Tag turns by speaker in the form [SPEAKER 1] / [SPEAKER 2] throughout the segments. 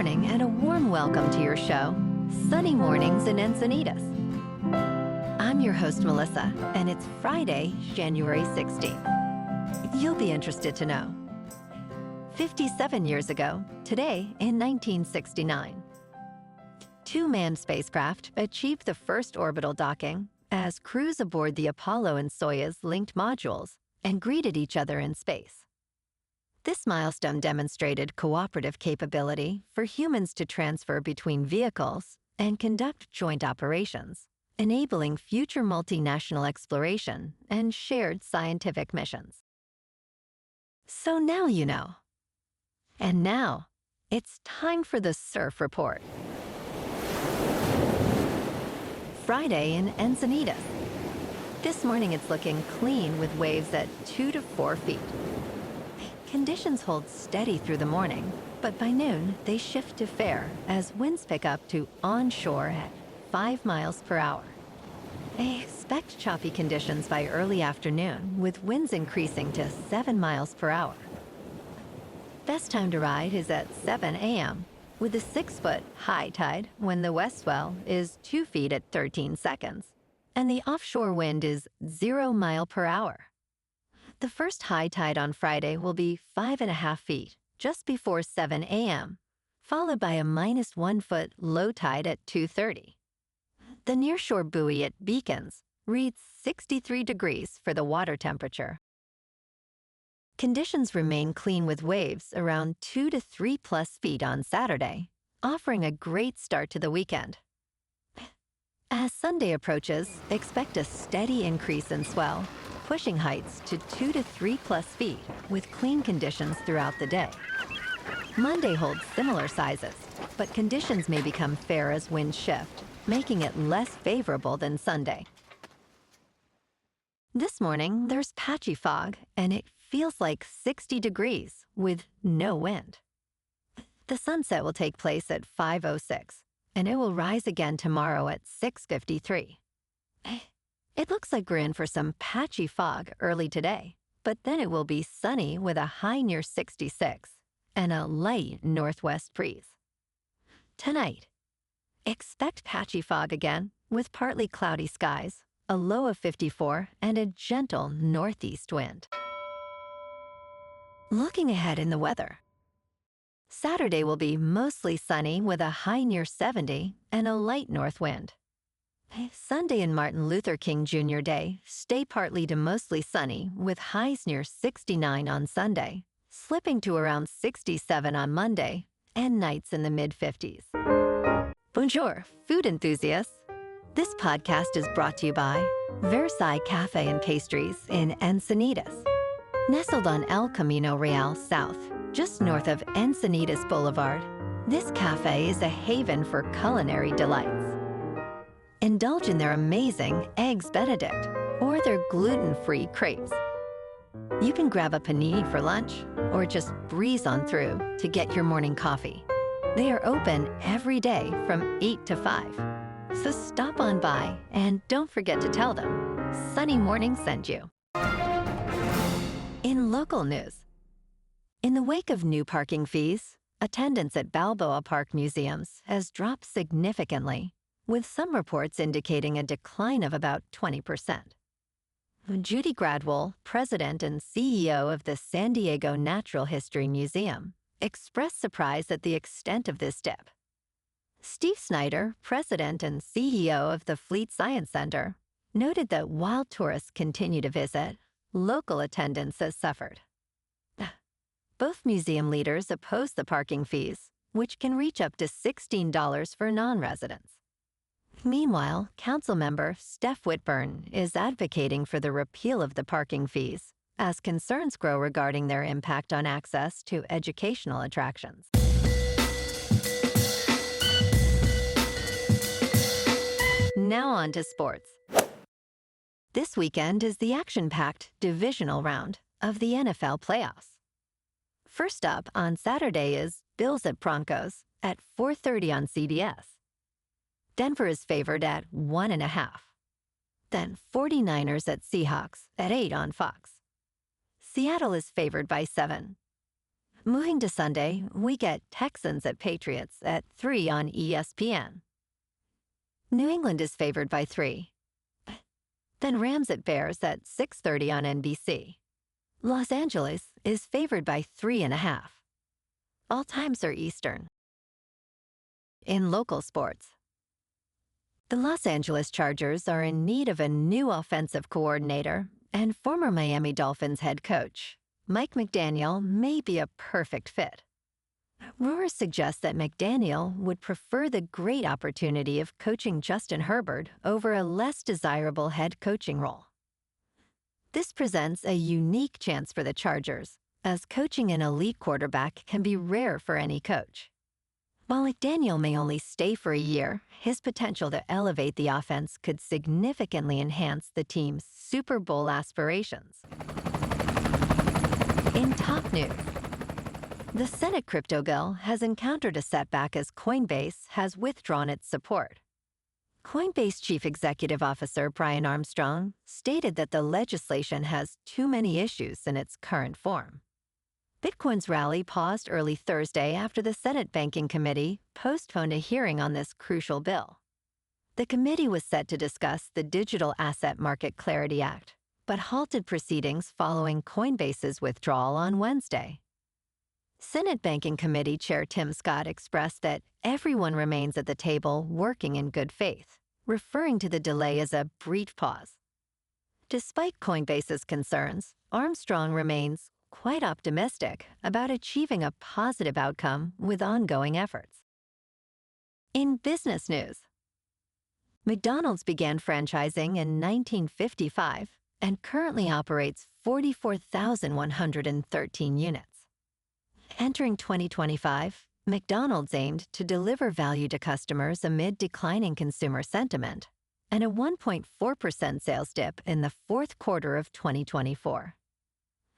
[SPEAKER 1] morning and a warm welcome to your show, Sunny Mornings in Encinitas. I'm your host, Melissa, and it's Friday, January 16th. You'll be interested to know. 57 years ago, today in 1969, two manned spacecraft achieved the first orbital docking as crews aboard the Apollo and Soyuz linked modules and greeted each other in space. This milestone demonstrated cooperative capability for humans to transfer between vehicles and conduct joint operations, enabling future multinational exploration and shared scientific missions. So now you know. And now, it's time for the Surf Report. Friday in Encinitas. This morning it's looking clean with waves at 2 to 4 feet. Conditions hold steady through the morning, but by noon they shift to fair as winds pick up to onshore at 5 miles per hour. Expect choppy conditions by early afternoon with winds increasing to 7 miles per hour. Best time to ride is at 7 a.m. with a 6-foot high tide when the west swell is 2 feet at 13 seconds, and the offshore wind is 0 mile per hour. The first high tide on Friday will be 5.5 feet just before 7 a.m., followed by a -1 foot low tide at 2:30. The nearshore buoy at Beacons reads 63 degrees for the water temperature. Conditions remain clean with waves around 2 to 3 plus feet on Saturday, offering a great start to the weekend. As Sunday approaches, expect a steady increase in swell, pushing heights to 2 to 3 plus feet with clean conditions throughout the day. Monday holds similar sizes, but conditions may become fair as winds shift, making it less favorable than Sunday. This morning, there's patchy fog, and it feels like 60 degrees with no wind. The sunset will take place at 5:06, and it will rise again tomorrow at 6:53. It looks like we're in for some patchy fog early today, but then it will be sunny with a high near 66 and a light northwest breeze. Tonight, expect patchy fog again with partly cloudy skies, a low of 54, and a gentle northeast wind. Looking ahead in the weather. Saturday will be mostly sunny with a high near 70 and a light north wind. Sunday and Martin Luther King Jr. Day stay partly to mostly sunny with highs near 69 on Sunday, slipping to around 67 on Monday, and nights in the mid-50s. Bonjour, food enthusiasts. This podcast is brought to you by Versailles Cafe and Pastries in Encinitas. Nestled on El Camino Real South, just north of Encinitas Boulevard, this cafe is a haven for culinary delights. Indulge in their amazing Eggs Benedict or their gluten-free crepes. You can grab a panini for lunch or just breeze on through to get your morning coffee. They are open every day from 8 to 5. So stop on by and don't forget to tell them Sunny Morning sent you. In local news, in the wake of new parking fees, attendance at Balboa Park museums has dropped significantly, with some reports indicating a decline of about 20%. Judy Gradwohl, president and CEO of the San Diego Natural History Museum, expressed surprise at the extent of this dip. Steve Snyder, president and CEO of the Fleet Science Center, noted that while tourists continue to visit, local attendance has suffered. Both museum leaders oppose the parking fees, which can reach up to $16 for non-residents. Meanwhile, Councilmember Steph Whitburn is advocating for the repeal of the parking fees as concerns grow regarding their impact on access to educational attractions. Now on to sports. This weekend is the action-packed divisional round of the NFL playoffs. First up on Saturday is Bills at Broncos at 4:30 on CBS. Denver is favored at 1.5. Then 49ers at Seahawks at 8 on Fox. Seattle is favored by 7. Moving to Sunday, we get Texans at Patriots at 3 on ESPN. New England is favored by 3. Then Rams at Bears at 6:30 on NBC. Los Angeles is favored by 3.5. All times are Eastern. In local sports, the Los Angeles Chargers are in need of a new offensive coordinator, and former Miami Dolphins head coach Mike McDaniel may be a perfect fit. Rumors suggest that McDaniel would prefer the great opportunity of coaching Justin Herbert over a less desirable head coaching role. This presents a unique chance for the Chargers, as coaching an elite quarterback can be rare for any coach. While McDaniel may only stay for a year, his potential to elevate the offense could significantly enhance the team's Super Bowl aspirations. In top news, the Senate crypto bill has encountered a setback as Coinbase has withdrawn its support. Coinbase Chief Executive Officer Brian Armstrong stated that the legislation has too many issues in its current form. Bitcoin's rally paused early Thursday after the Senate Banking Committee postponed a hearing on this crucial bill. The committee was set to discuss the Digital Asset Market Clarity Act, but halted proceedings following Coinbase's withdrawal on Wednesday. Senate Banking Committee Chair Tim Scott expressed that everyone remains at the table working in good faith, referring to the delay as a brief pause. Despite Coinbase's concerns, Armstrong remains quite optimistic about achieving a positive outcome with ongoing efforts. In business news, McDonald's began franchising in 1955 and currently operates 44,113 units. Entering 2025, McDonald's aimed to deliver value to customers amid declining consumer sentiment and a 1.4% sales dip in the fourth quarter of 2024.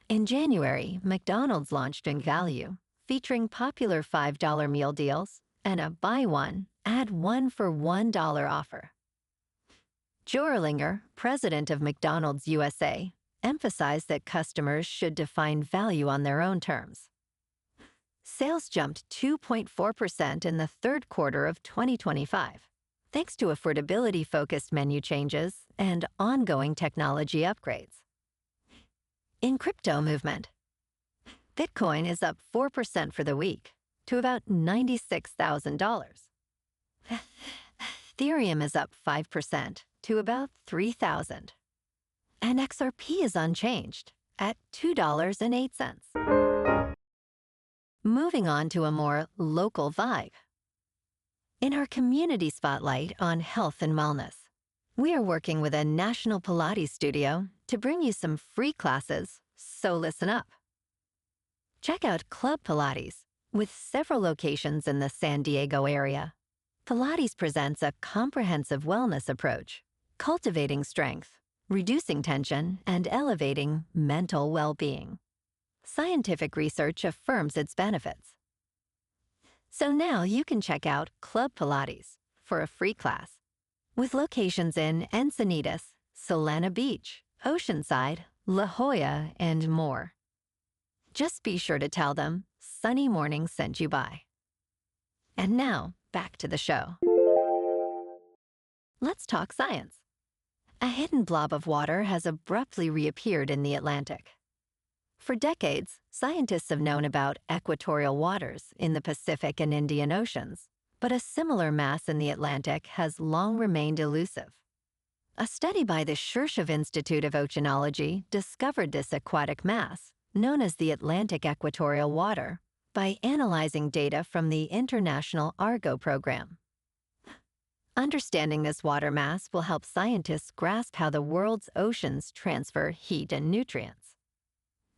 [SPEAKER 1] In January, McDonald's launched in value, featuring popular $5 meal deals and a buy one, add one for $1 offer. Joe Erlinger, president of McDonald's USA, emphasized that customers should define value on their own terms. Sales jumped 2.4% in the third quarter of 2025, thanks to affordability-focused menu changes and ongoing technology upgrades. In crypto movement, Bitcoin is up 4% for the week to about $96,000. Ethereum is up 5% to about $3,000. And XRP is unchanged at $2.08. Moving on to a more local vibe. In our community spotlight on health and wellness, we are working with a national Pilates studio to bring you some free classes, so listen up. Check out Club Pilates, with several locations in the San Diego area. Pilates presents a comprehensive wellness approach, cultivating strength, reducing tension, and elevating mental well-being. Scientific research affirms its benefits. So now you can check out Club Pilates for a free class, with locations in Encinitas, Solana Beach, Oceanside, La Jolla, and more. Just be sure to tell them Sunny Morning sent you by. And now, back to the show. Let's talk science. A hidden blob of water has abruptly reappeared in the Atlantic. For decades, scientists have known about equatorial waters in the Pacific and Indian Oceans, but a similar mass in the Atlantic has long remained elusive. A study by the Shirshov Institute of Oceanology discovered this aquatic mass, known as the Atlantic Equatorial Water, by analyzing data from the International Argo Program. Understanding this water mass will help scientists grasp how the world's oceans transfer heat and nutrients.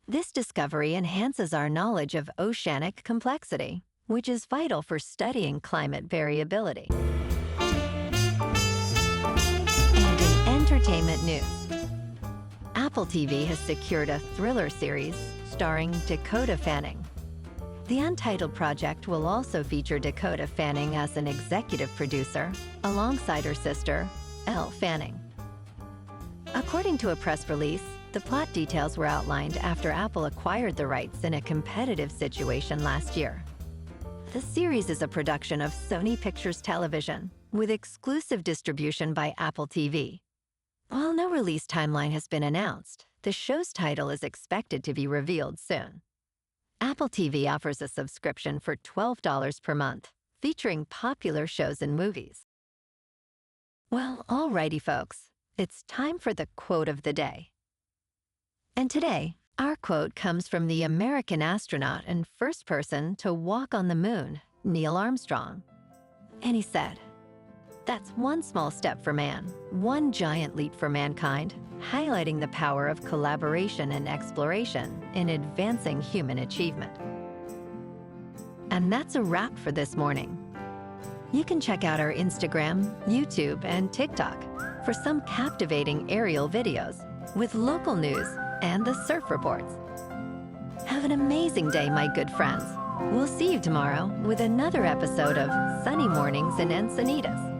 [SPEAKER 1] This discovery enhances our knowledge of oceanic complexity, which is vital for studying climate variability. And in entertainment news, Apple TV has secured a thriller series starring Dakota Fanning. The untitled project will also feature Dakota Fanning as an executive producer, alongside her sister, Elle Fanning. According to a press release, The plot details were outlined after Apple acquired the rights in a competitive situation last year. The series is a production of Sony Pictures Television, with exclusive distribution by Apple TV. While no release timeline has been announced, the show's title is expected to be revealed soon. Apple TV offers a subscription for $12 per month, featuring popular shows and movies. Well, alrighty folks, it's time for the quote of the day. And today, our quote comes from the American astronaut and first person to walk on the moon, Neil Armstrong. And he said, "That's one small step for man, one giant leap for mankind, highlighting the power of collaboration and exploration in advancing human achievement." And that's a wrap for this morning. You can check out our Instagram, YouTube, and TikTok for some captivating aerial videos with local news and the surf reports. Have an amazing day, my good friends. We'll see you tomorrow with another episode of Sunny Mornings in Encinitas.